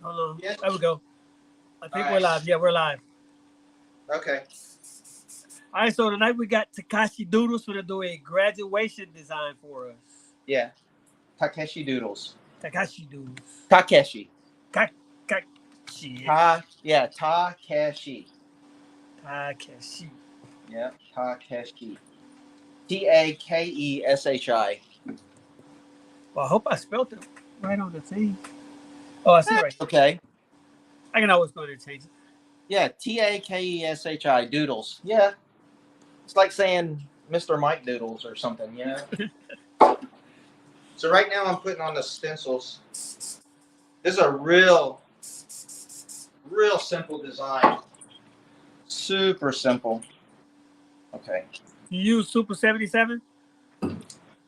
Hold on. Yeah. There we go. I All think we're right. live. Yeah, we're live. Okay. All right, so tonight we got Takashi Doodles going to do a graduation design for us. Yeah. Takeshi Doodles. Takashi Doodles. Takeshi. Takashi. Yeah. Takeshi. Takashi. Yeah. Takeshi. Takeshi. Well, I hope I spelled it right on the thing. Oh, I see it right here. Okay. I can always go there and change it. Yeah. Takeshi. Doodles. Yeah. It's like saying Mr. Mike Doodles or something, you know? So right now I'm putting on the stencils. This is a real simple design. Super simple. Okay. You use Super 77?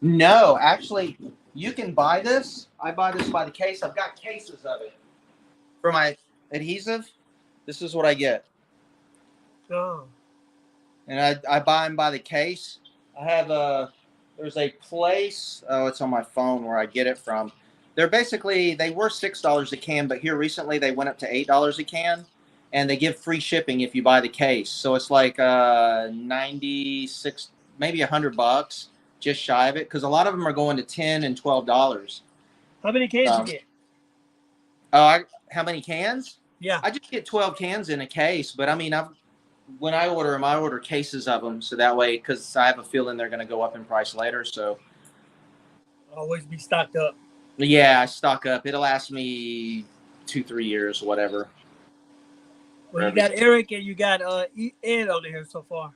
No, actually, you can buy this. I buy this by the case. I've got cases of it. For my adhesive, this is what I get. Oh. And I buy them by the case. I have there's a place, oh, it's on my phone where I get it from. They're basically, they were $6 a can, but here recently they went up to $8 a can. And they give free shipping if you buy the case. So it's like 96, maybe $100, just shy of it. Because a lot of them are going to $10 and $12. How many cans you get? How many cans? Yeah. I just get 12 cans in a case. But I mean, when I order them, I order cases of them. So that way, because I have a feeling they're going to go up in price later. So always be stocked up. Yeah, I stock up. It'll last me 2-3 years, whatever. Well, you got Eric and you got Ed on here so far.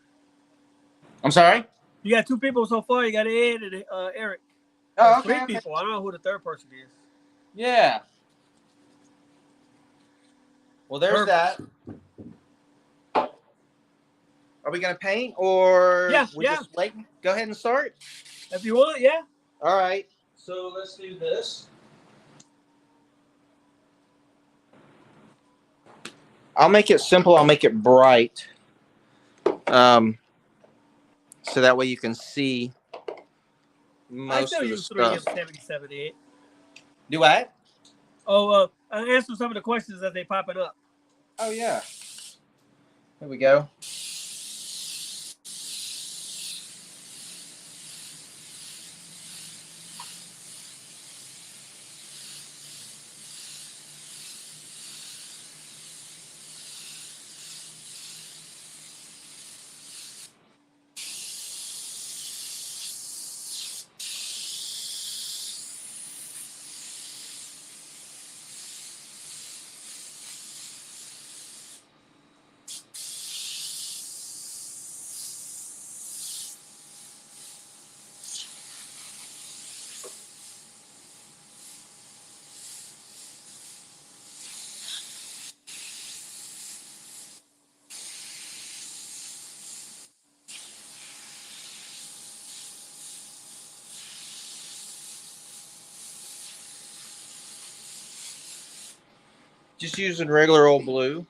I'm sorry? You got 2 people so far. You got Ed and Eric. Oh, okay. 3 people. I don't know who the third person is. Yeah. Well, there's that. Are we going to paint or we're just waiting? Go ahead and start. If you want, yeah. All right. So let's do this. I'll make it simple. I'll make it bright. So that way you can see most of the stuff. 3M77. Do what? Oh, I'll answer some of the questions as they popping up. Oh, yeah. Here we go. Just using regular old blue.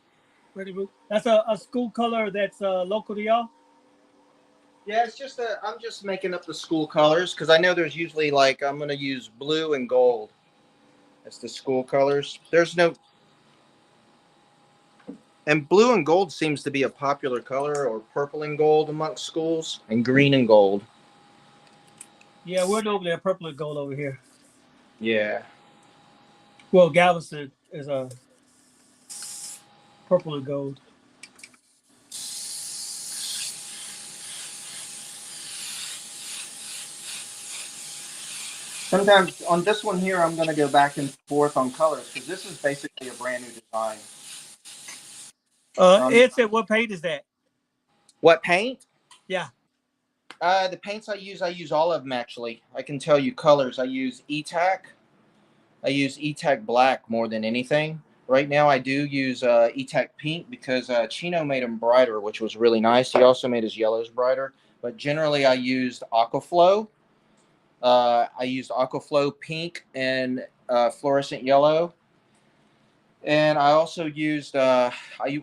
That's a school color that's local to y'all? Yeah, it's just I'm just making up the school colors because I know there's usually like I'm going to use blue and gold. That's the school colors. There's no... And blue and gold seems to be a popular color, or purple and gold amongst schools, and green and gold. Yeah, we're normally a purple and gold over here. Yeah. Well, Galveston is a purple and gold. Sometimes on this one here, I'm going to go back and forth on colors because this is basically a brand new design. Ed said, what paint is that? What paint? Yeah. The paints I use all of them, actually. I can tell you colors. I use E-Tac. I use E-Tac Black more than anything. Right now, I do use E-Tac Pink because Chino made them brighter, which was really nice. He also made his yellows brighter. But generally, I used Aquaflow. I used Aquaflow Pink and Fluorescent Yellow. And I also used, I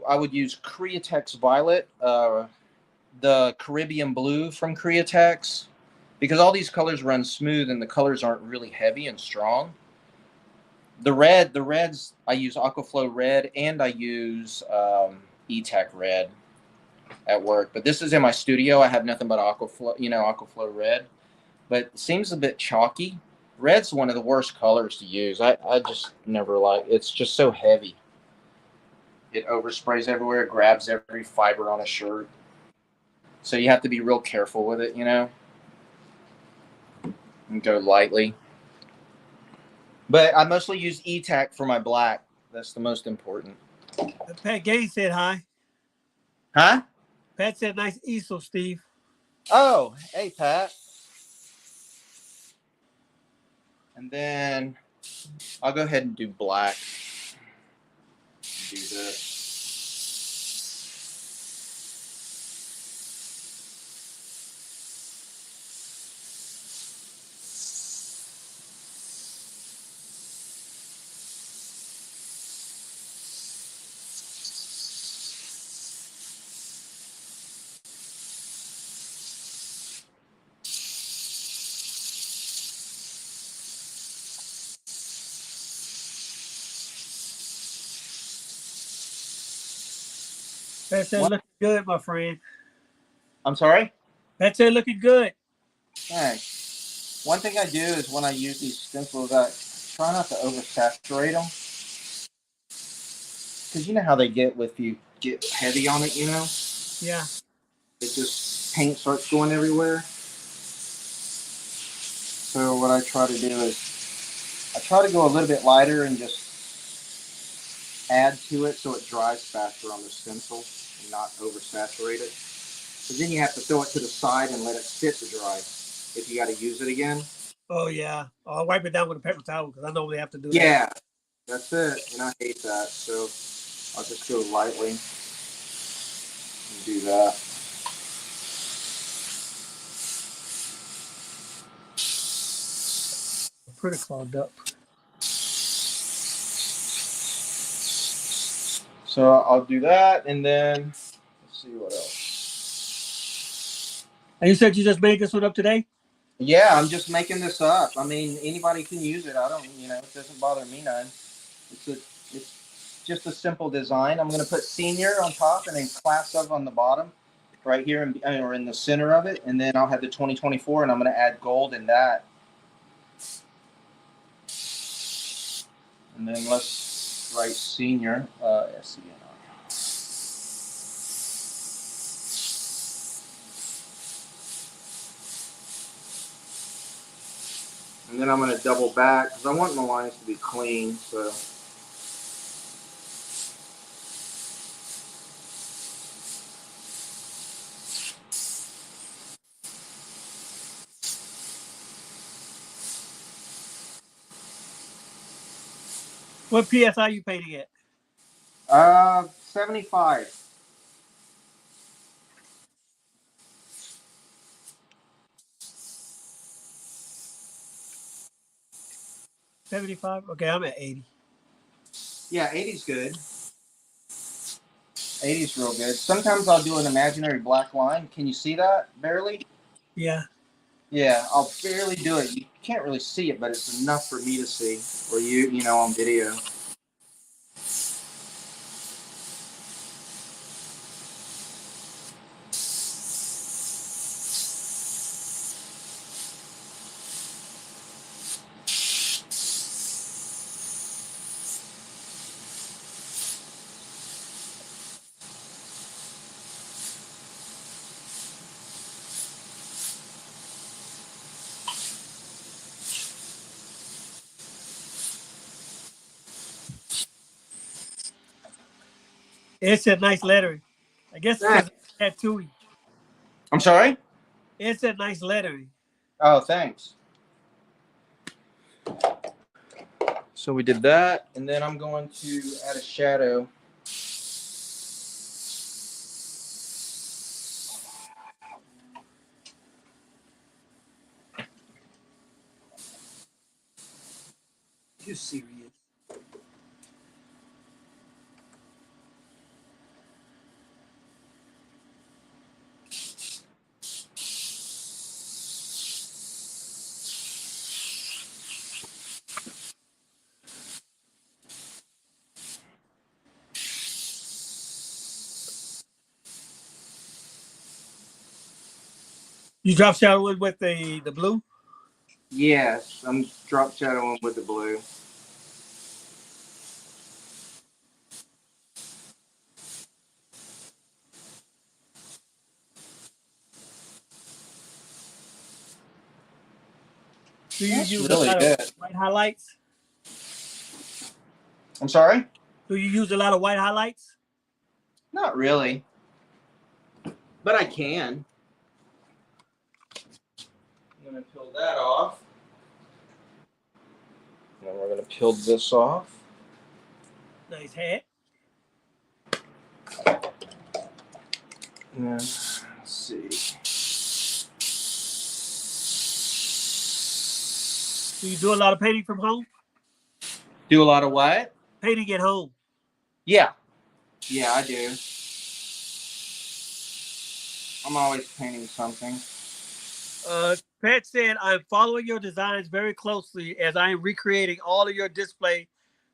would use Createx Violet, the Caribbean Blue from Createx, because all these colors run smooth and the colors aren't really heavy and strong. The reds, I use Aquaflow red and I use E-Tech red at work. But this is in my studio. I have nothing but Aquaflow red. But it seems a bit chalky. Red's one of the worst colors to use. I just never like. It's just so heavy. It oversprays everywhere. It grabs every fiber on a shirt. So you have to be real careful with it, and go lightly. But I mostly use E-Tac for my black. That's the most important. Pat Gaines said hi. Huh? Pat said nice easel, Steve. Oh, hey, Pat. And then I'll go ahead and do black. Do this. Pat said What? looking good, my friend. I'm sorry? Pat said looking good. Thanks. One thing I do is when I use these stencils, I try not to oversaturate them. Because you know how they get if you get heavy on it. Yeah. It just, paint starts going everywhere. So what I try to do is I try to go a little bit lighter and just add to it so it dries faster on the stencil and not oversaturate it. Because then you have to throw it to the side and let it sit to dry if you got to use it again. Oh yeah. I'll wipe it down with a paper towel because I normally have to do that. Yeah, that's it. And I hate that. So I'll just go lightly and do that. Pretty clogged up. So I'll do that, and then let's see what else. And you said you just made this one up today? Yeah, I'm just making this up. I mean, anybody can use it. I don't, it doesn't bother me none. It's just a simple design. I'm going to put senior on top and then class up on the bottom, right here, or in the center of it, and then I'll have the 2024, and I'm going to add gold in that. And then let's write senior, SCNR. And then I'm going to double back because I want my lines to be clean. So What PSI are you painting at? 75. 75? Okay, I'm at 80. Yeah, 80's good. 80's real good. Sometimes I'll do an imaginary black line. Can you see that? Barely? Yeah. Yeah, I'll barely do it. You can't really see it, but it's enough for me to see. Or on video. It said nice lettering. I guess Yeah. because it's tattooing. I'm sorry? It said nice lettering. Oh, thanks. So we did that, and then I'm going to add a shadow. You serious? You drop shadowing with the blue? Yes, I'm drop shadowing with the blue. Do you That's use a really lot of good. white highlights? I'm sorry? Do you use a lot of white highlights? Not really. But I can. I'm going to peel that off. And then we're going to peel this off. Nice hat. And then, let's see. Do you do a lot of painting from home? Do a lot of what? Painting at home. Yeah. Yeah, I do. I'm always painting something. Pat said, I'm following your designs very closely as I am recreating all of your display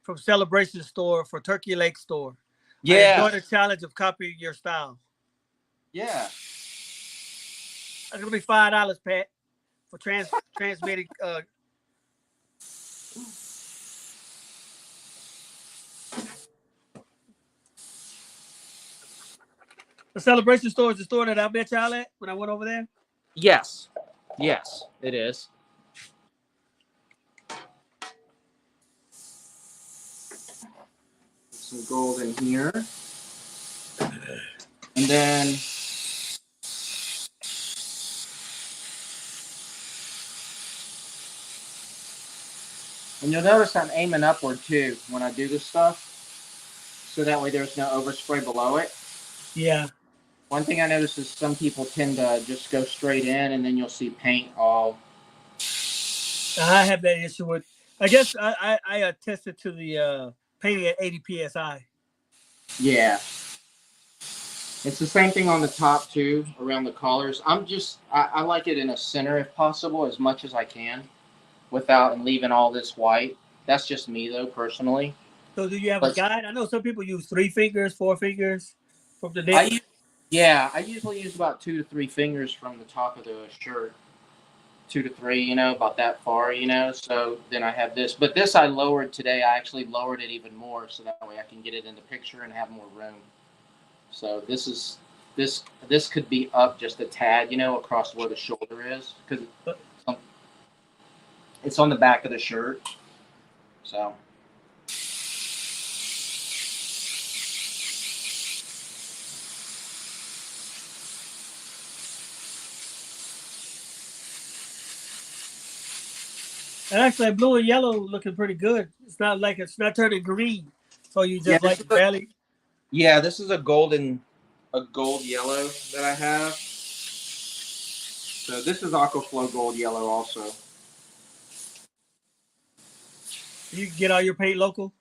from Celebration Store for Turkey Lake Store. I Yeah. enjoy the challenge of copying your style. Yeah. That's gonna be $5, Pat, for transmitting. The Celebration Store is the store that I met y'all at when I went over there. Yes. Yes, it is. Put some gold in here. And then and you'll notice I'm aiming upward too when I do this stuff. So that way there's no overspray below it. Yeah. One thing I notice is some people tend to just go straight in and then you'll see paint all. I have that issue with. I guess I attested to the painting at 80 psi. Yeah. It's the same thing on the top too, around the collars. I like it in a center if possible, as much as I can, without and leaving all this white. That's just me though, personally. So do you have a But guide? I know some people use 3 fingers, 4 fingers from the I neck. use, yeah, I usually use about 2 to 3 fingers from the top of the shirt. 2 to 3, about that far. So then I have this, but this I lowered today. I actually lowered it even more, so that way I can get it in the picture and have more room. So this could be up just a tad, across where the shoulder is, because it's on the back of the shirt. So. And actually, blue and yellow looking pretty good. It's not turning green. So you Yeah, just like barely. this is a gold yellow that I have. So this is Aquaflow gold yellow also. You can get all your paint local.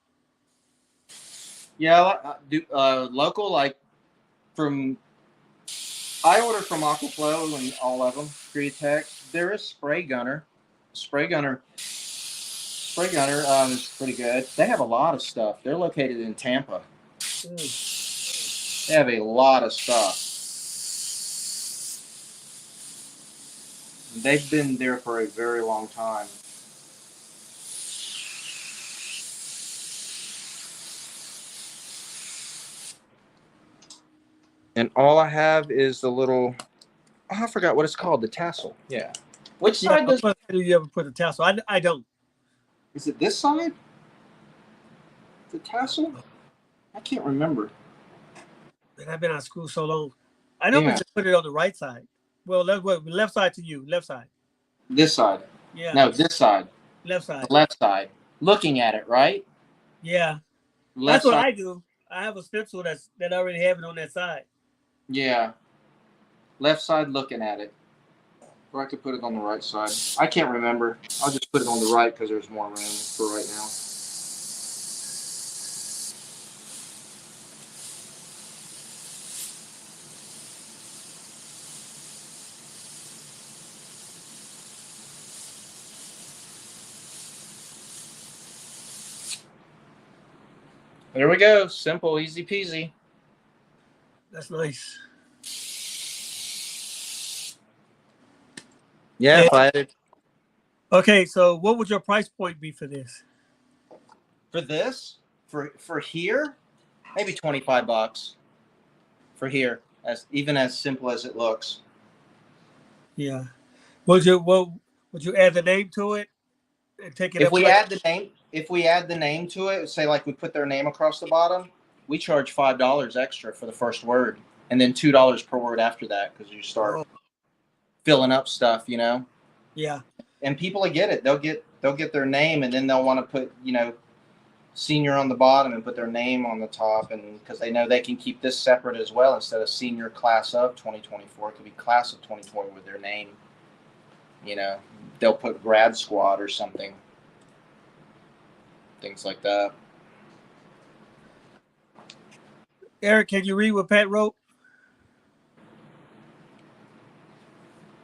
Yeah, local, like from I order from Aquaflow and all of them. Createx. There is Spray Gunner. Spray Gunner is pretty good. They have a lot of stuff. They're located in Tampa. They have a lot of stuff. They've been there for a very long time. And all I have is the little, I forgot what it's called, the tassel. Yeah. Which Yeah, side do you ever put a tassel? I don't. is it this side? The tassel? I can't remember. And I've been out of school so long. I normally Yeah. just put it on the right side. Well, left side to you. Left side. This side. Yeah. No, this side. Left side. The left side. Looking at it, right? Yeah. Left That's what side. I do. I have a stencil that I already have it on that side. Yeah. Left side looking at it. Or I could put it on the right side. I can't remember. I'll just put it on the right because there's more room for right now. There we go. Simple, easy peasy. That's nice. Yeah, And, if I had it okay, so what would your price point be for this? for this, for here, maybe $25 for here, as even as simple as it looks. Yeah. Would you add the name to it and take it If up we like? add the name, if we add the name to it, say like we put their name across the bottom, we charge $5 extra for the first word, and then $2 per word after that because you start Oh, filling up stuff, you know. yeah. And people will get it. They'll get their name, and then they'll want to put senior on the bottom and put their name on the top, and because they know they can keep this separate as well instead of senior class of 2024, it could be class of 2020 with their name. You know, they'll put grad squad or something, things like that. Eric, can you read what Pat wrote?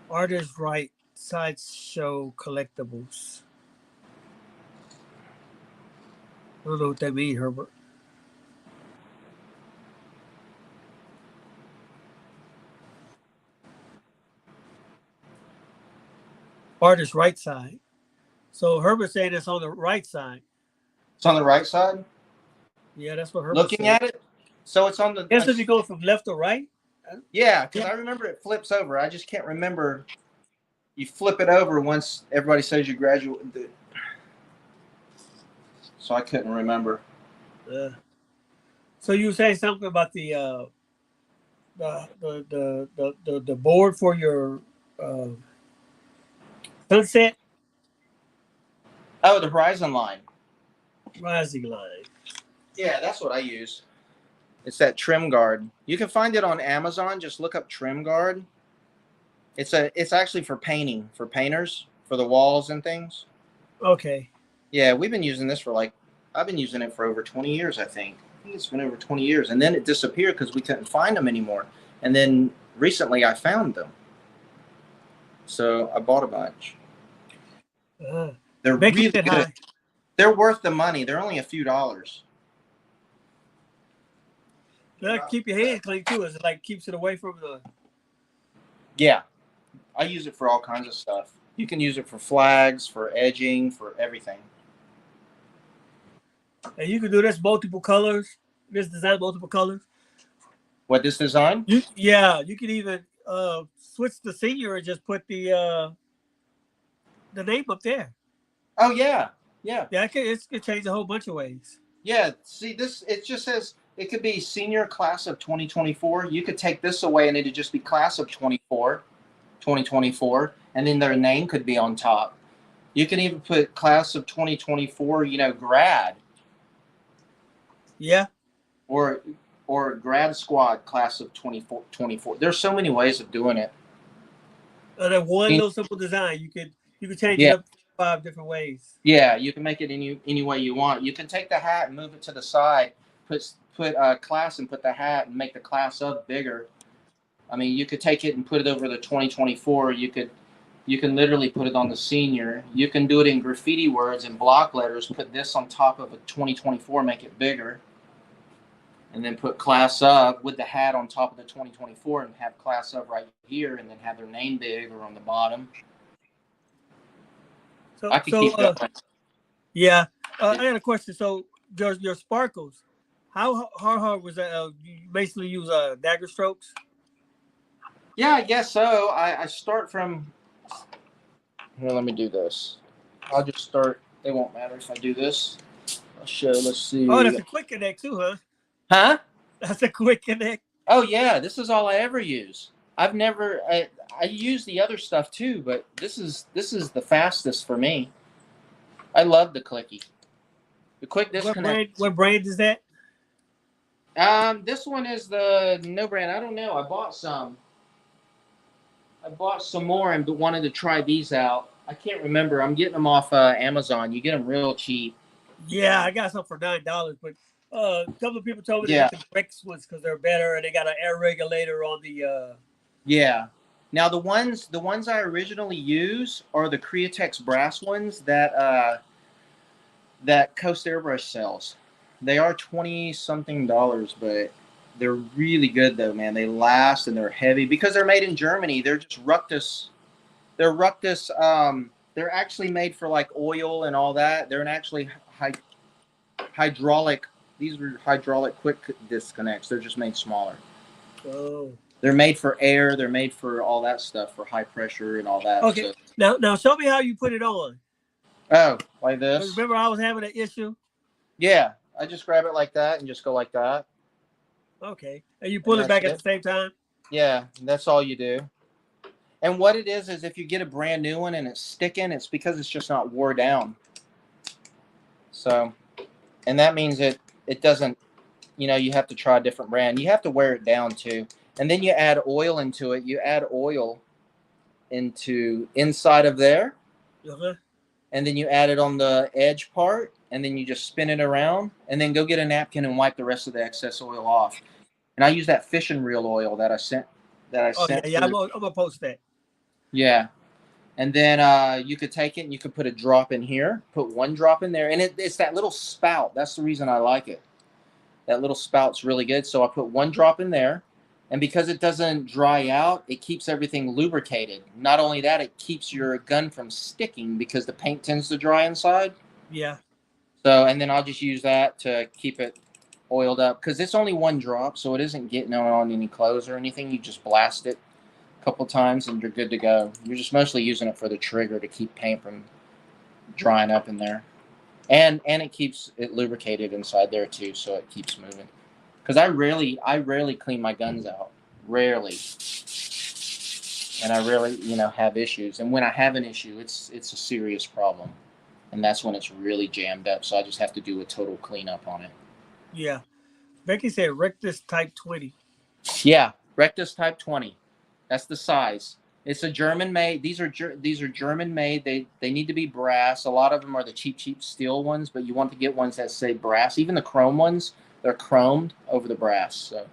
Artist right sideshow collectibles. I don't know what that means, Herbert. Artist right side. So Herbert saying it's on the right side. It's on the right side. Yeah, that's what Herbert Looking said. at it, so it's on the. Guess if you go from left to right. Yeah, because Yeah. I remember it flips over. I just can't remember. You flip it over once everybody says you graduate. So I couldn't remember. So you were saying something about the board for your uh, sunset Oh, the horizon line. rising line. Yeah, that's what I use. It's that trim guard. You can find it on Amazon. Just look up trim guard. It's actually for painting, for painters, for the walls and things. Okay. Yeah, we've been using this for I've been using it for over 20 years, I think. I think it's been over 20 years. And then it disappeared because we couldn't find them anymore. And then recently I found them. So I bought a bunch. They're Making really it good. high. They're worth the money. They're only a few dollars. That'll keep your hand clean too. It like keeps it away from the. Yeah, I use it for all kinds of stuff. You can use it for flags, for edging, for everything. And you can do this multiple colors. This design multiple colors. What, this design? You can even switch the senior and just put the name up there. Oh yeah, yeah, Yeah, it can change a whole bunch of ways. yeah. See, this it just says it could be senior class of 2024. You could take this away and it'd just be class of 2024, and then their name could be on top. You can even put class of 2024, grad. Yeah. Or grad squad class of 24. There's so many ways of doing it. That one little simple design, you could change Yeah. it up 5 different ways. Yeah, you can make it any way you want. You can take the hat and move it to the side, put class and put the hat and make the class up bigger. I mean, you could take it and put it over the 2024. You can literally put it on the senior. You can do it in graffiti words and block letters. Put this on top of a 2024, make it bigger, and then put class up with the hat on top of the 2024 and have class up right here, and then have their name big or on the bottom. So, I could keep going. Yeah. I got a question. So your sparkles, how hard was that? You basically use dagger strokes. Yeah, I guess so. I start from here. Let me do this. I'll just start. It won't matter if I do this. I'll show. Let's see. Oh, that's a quick connect too, huh? Huh? That's a quick connect. Oh yeah, this is all I ever use. I've never. I use the other stuff too, but this is the fastest for me. I love the clicky. The quick disconnect. What brand is that? This one is the no brand. I don't know. I bought some more and wanted to try these out. I can't remember. I'm getting them off Amazon. You get them real cheap. Yeah, I got some for $9, but a couple of people told me to get the Rex ones because they're better and they got an air regulator on the. Yeah. Now the ones I originally use are the Createx brass ones that Coast Airbrush sells. They are $20-something, but they're really good though, man. They last and they're heavy because they're made in Germany. They're just Ructus They're Ructus. They're actually made for like oil and all that. They're actually hydraulic. These are hydraulic quick disconnects. They're just made smaller. Oh. They're made for air. They're made for all that stuff, for high pressure and all that. Okay. So, Now show me how you put it on. oh, like this? Remember I was having an issue? Yeah. I just grab it like that and just go like that. Okay. And you And pull it that's back at it. the same time? Yeah, that's all you do. And what it is if you get a brand new one and it's sticking, it's because it's just not wore down. So, and that means it doesn't, you have to try a different brand. You have to wear it down too. And then you add oil into it. You add oil into inside of there. Uh-huh. And then you add it on the edge part. And then you just spin it around. And then go get a napkin and wipe the rest of the excess oil off. And I use that fishing reel oil that I sent. Oh yeah, yeah. I'm Through. gonna post that. Yeah. And then you could take it and you could put a drop in here, put one drop in there. And it's that little spout. That's the reason I like it. That little spout's really good. So I put one drop in there. And because it doesn't dry out, it keeps everything lubricated. Not only that, it keeps your gun from sticking because the paint tends to dry inside. Yeah. So, and then I'll just use that to keep it oiled up. Because it's only one drop, so it isn't getting on any clothes or anything. You just blast it a couple times and you're good to go. You're just mostly using it for the trigger to keep paint from drying up in there. And it keeps it lubricated inside there too, so it keeps moving. Because I rarely clean my guns out, rarely, and I really have issues. And when I have an issue, it's a serious problem, and that's when it's really jammed up. So I just have to do a total cleanup on it. Yeah. Becky said Rectus Type 20. Yeah, Rectus Type 20. That's the size. It's a German made. These are German made. They need to be brass. A lot of them are the cheap steel ones, but you want to get ones that say brass. Even the chrome ones, they're chromed over the brass. So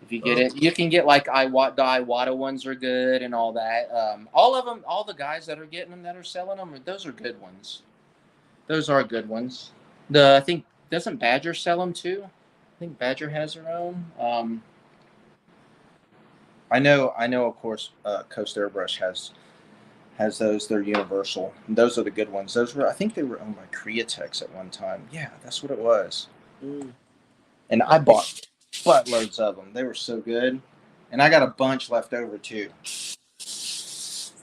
if you get it, you can get like the Iwata ones are good and all that. All of them, all the guys that are getting them that are selling them, those are good ones. Those are good ones. I think doesn't Badger sell them too? I think Badger has their own. I know. Of course, Coast Airbrush has those. They're universal. And those are the good ones. I think they were owned by Createx at one time. Yeah, that's what it was. And I bought buttloads of them. They were so good, and I got a bunch left over too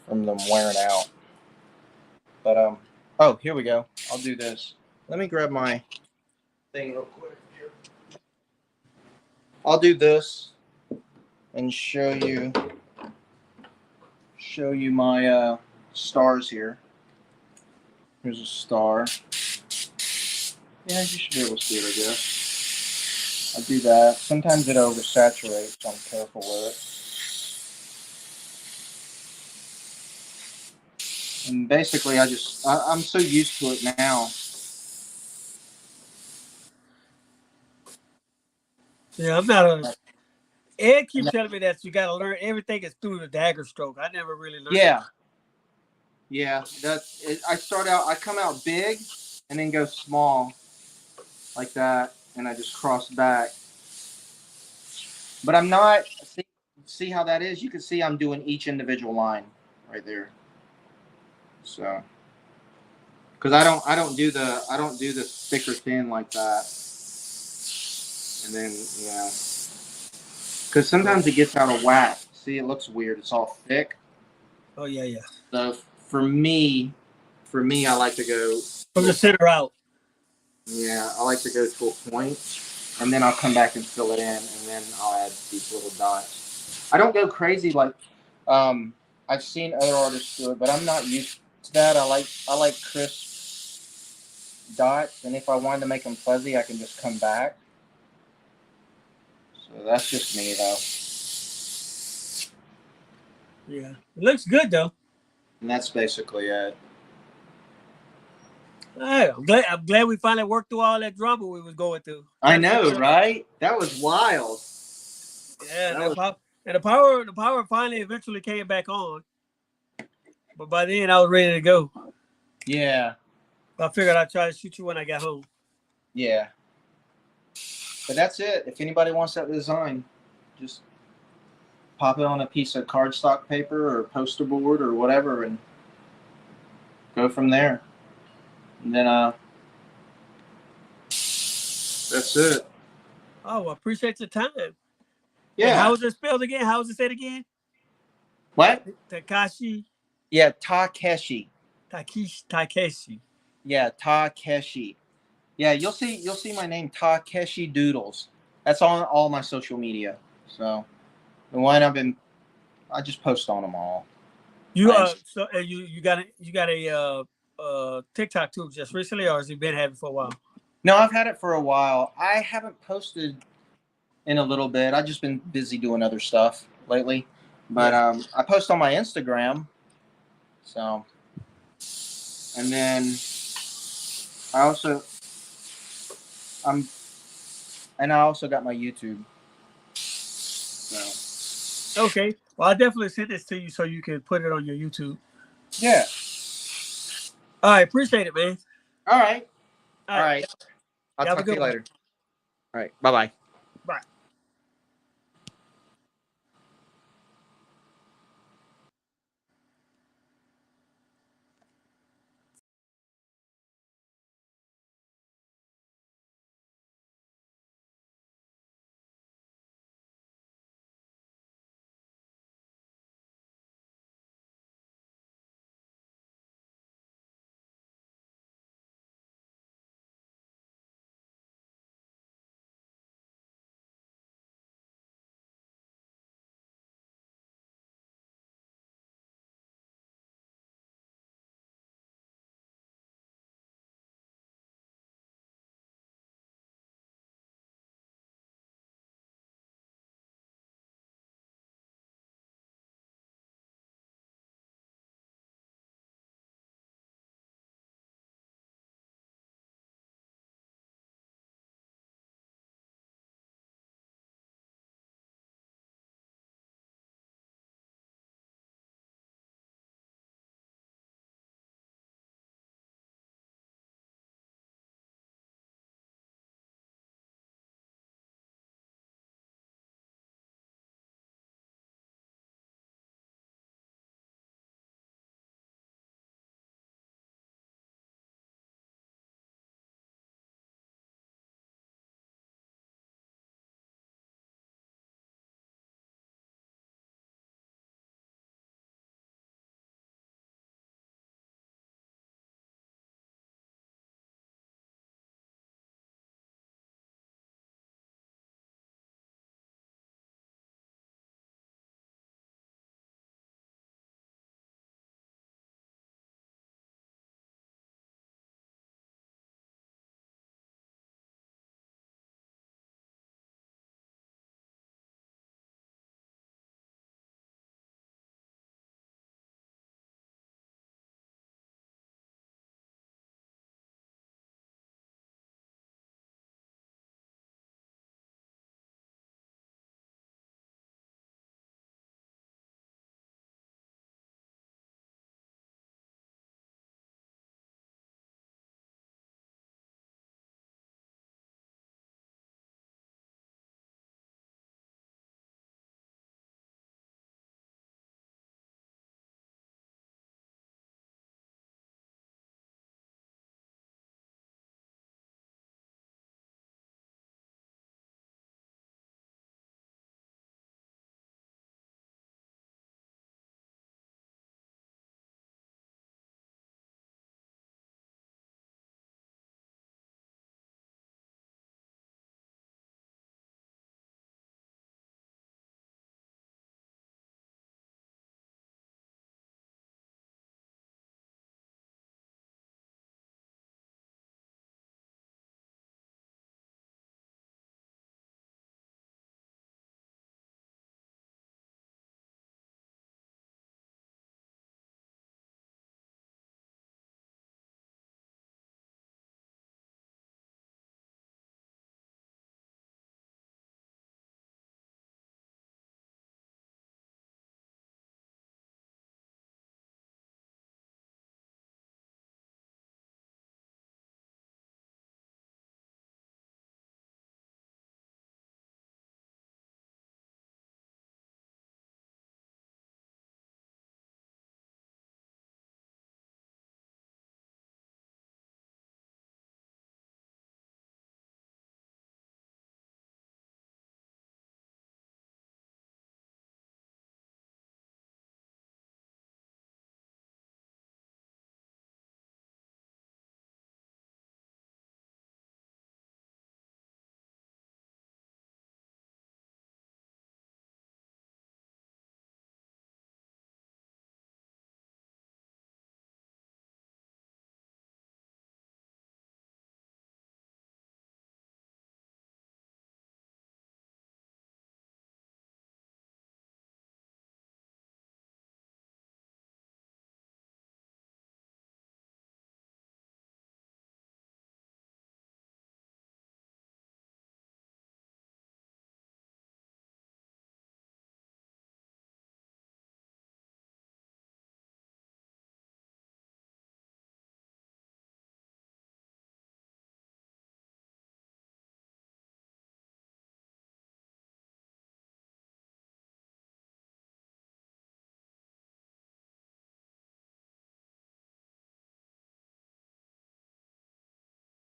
from them wearing out. But oh, here we go. I'll do this. Let me grab my thing real quick here. I'll do this and show you my stars here. Here's a star. Yeah, you should be able to see it, I guess. I do that. Sometimes it oversaturates, so I'm careful with it. And basically, I'm so used to it now. Yeah, I'm not a. Ed keeps telling me that you got to learn everything is through the dagger stroke. I never really learned. Yeah. I start out. I come out big, and then go small, like that, and I just cross back. But I'm not. See how that is? You can see I'm doing each individual line right there. So, because I don't do the thick or thin like that. And then because sometimes it gets out of whack. See, it looks weird. It's all thick. Oh yeah. So for me, I like to go from the center out. Yeah, I like to go to a point, and then I'll come back and fill it in, and then I'll add these little dots. I don't go crazy like I've seen other artists do it, but I'm not used to that. I like crisp dots, and if I wanted to make them fuzzy, I can just come back. So that's just me, though. Yeah, it looks good though. And that's basically it. Right, I'm glad we finally worked through all that drama we was going through. I know, right? That was wild. Yeah, the power finally eventually came back on. But by then I was ready to go. Yeah. I figured I'd try to shoot you when I got home. Yeah. But that's it. If anybody wants that design, just pop it on a piece of cardstock paper or poster board or whatever, and go from there. And then that's it. Oh, I appreciate your time. And Yeah. how is it spelled again? How is it said again? What? Takashi. Yeah, Takeshi. Takeshi. Yeah, Takeshi. Yeah, you'll see my name, Takeshi Doodles. That's on all my social media. So the one I just post on them all. You My so you got a TikTok too just recently, or has it been having for a while? No, I've had it for a while. I haven't posted in a little bit. I've just been busy doing other stuff lately. But Yeah. I post on my Instagram. So, and then I also I'm and I also got my YouTube. So Okay. Well, I definitely send this to you so you can put it on your YouTube. yeah. All right. Appreciate it, man. All right. All All right. right. I'll You have a talk to good you one. later. All right. Bye bye. Bye.